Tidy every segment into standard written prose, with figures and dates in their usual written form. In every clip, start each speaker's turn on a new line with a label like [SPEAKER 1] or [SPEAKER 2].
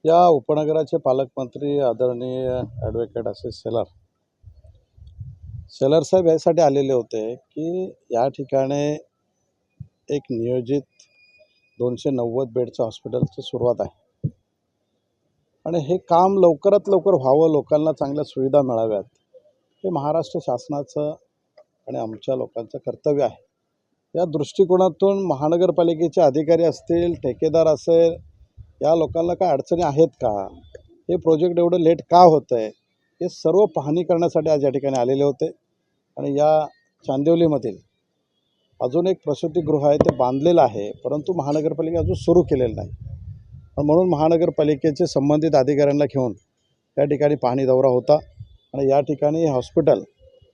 [SPEAKER 1] या उपनगराचे पालकमंत्री आदरणीय ॲडव्होकेट असे सेलर साहेब यासाठी आलेले होते की या ठिकाणी एक नियोजित 290 बेडचं हॉस्पिटलची सुरुवात आहे आणि हे काम लवकरात लवकर व्हावं, लोकांना चांगल्या सुविधा मिळाव्यात, हे महाराष्ट्र शासनाचं आणि आमच्या लोकांचं कर्तव्य आहे। या दृष्टिकोनातून महानगरपालिकेचे अधिकारी असतील, ठेकेदार असेल, या लोकांना काय अडचणी आहेत का, हे प्रोजेक्ट एवढं लेट का होतं आहे, हे सर्व पाहणी करण्यासाठी आज या ठिकाणी आलेले होते। आणि या चांदिवलीमधील अजून एक प्रसूतिगृह आहे, ते बांधलेलं आहे, परंतु महानगरपालिका अजून सुरू केलेलं नाही। म्हणून महानगरपालिकेचे संबंधित अधिकाऱ्यांना घेऊन या ठिकाणी पाहणी दौरा होता आणि या ठिकाणी हॉस्पिटल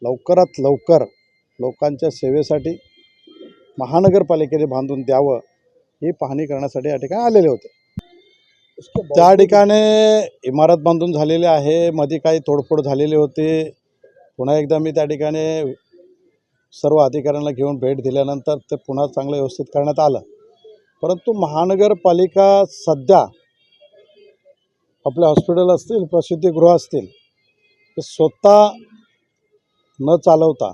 [SPEAKER 1] लवकरात लवकर लोकांच्या सेवेसाठी महानगरपालिकेने बांधून द्यावं, ही पाहणी करण्यासाठी या ठिकाणी आलेले होते। त्या ठिकाणी इमारत बांधून झालेली आहे, मध्ये काही तोडफोड झालेली होती। पुन्हा एकदा मी त्या ठिकाणी सर्व अधिकाऱ्यांना घेऊन भेट दिल्यानंतर ते पुन्हा चांगलं व्यवस्थित करण्यात आलं, परंतु महानगरपालिका सध्या आपले हॉस्पिटल असतील, प्रसूतिगृह असतील, ते स्वतः न चालवता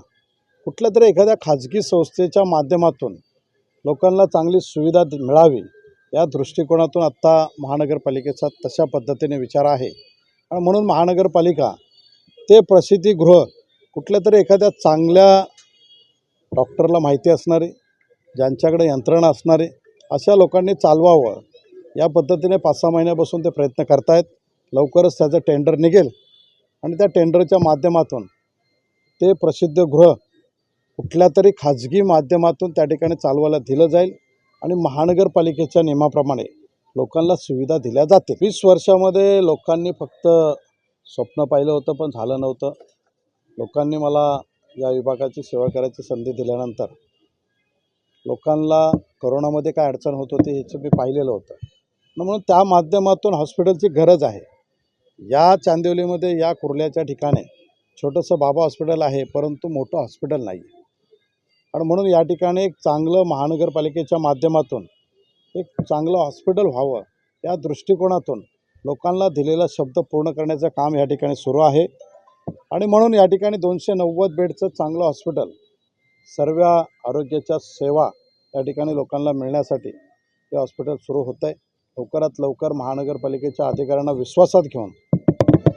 [SPEAKER 1] कुठल्या तरी एखाद्या खाजगी संस्थेच्या माध्यमातून लोकांना चांगली सुविधा मिळावी, या दृष्टिकोनातून आत्ता महानगरपालिकेचा तशा पद्धतीने विचार आहे। आणि म्हणून महानगरपालिका ते प्रसूतिगृह कुठल्या तरी एखाद्या चांगल्या डॉक्टरला माहिती असणारी, ज्यांच्याकडे यंत्रणा असणारी अशा लोकांनी चालवावं, या पद्धतीने 5-6 महिन्यापासून ते प्रयत्न करतायत। लवकरच त्याचं टेंडर निघेल आणि त्या टेंडरच्या माध्यमातून ते प्रसूतिगृह कुठल्या तरी खाजगी माध्यमातून त्या ठिकाणी चालवायला दिलं जाईल आणि महानगरपालिकेच्या नियमाप्रमाणे लोकांना सुविधा दिल्या जातील। 20 वर्षामध्ये लोकांनी फक्त स्वप्न पाहिलं होतं, पण झालं नव्हतं। लोकांनी मला या विभागाची सेवा करायची संधी दिल्यानंतर लोकांना कोरोनामध्ये काय अडचण होत होती ह्याचं मी पाहिलेलं होतं, म्हणून त्या माध्यमातून हॉस्पिटलची गरज आहे। या चांदिवलीमध्ये या कुर्ल्याच्या ठिकाणी छोटंसं बाबा हॉस्पिटल आहे, परंतु मोठं हॉस्पिटल नाही आहे। आणि म्हणून या ठिकाणी एक चांगलं महानगरपालिकेच्या माध्यमातून एक चांगलं हॉस्पिटल व्हावं, या दृष्टिकोनातून लोकांना दिलेला शब्द पूर्ण करण्याचं काम या ठिकाणी सुरू आहे। आणि म्हणून या ठिकाणी 290 बेडचं चांगलं हॉस्पिटल, सर्व आरोग्याच्या सेवा या ठिकाणी लोकांना मिळण्यासाठी हे हॉस्पिटल सुरू होतं आहे। लवकरात लवकर महानगरपालिकेच्या अधिकाऱ्यांना विश्वासात घेऊन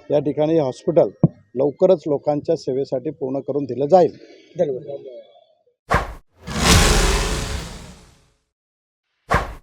[SPEAKER 1] या ठिकाणी हे हॉस्पिटल लवकरच लोकांच्या सेवेसाठी पूर्ण करून दिलं जाईल। धन्यवाद।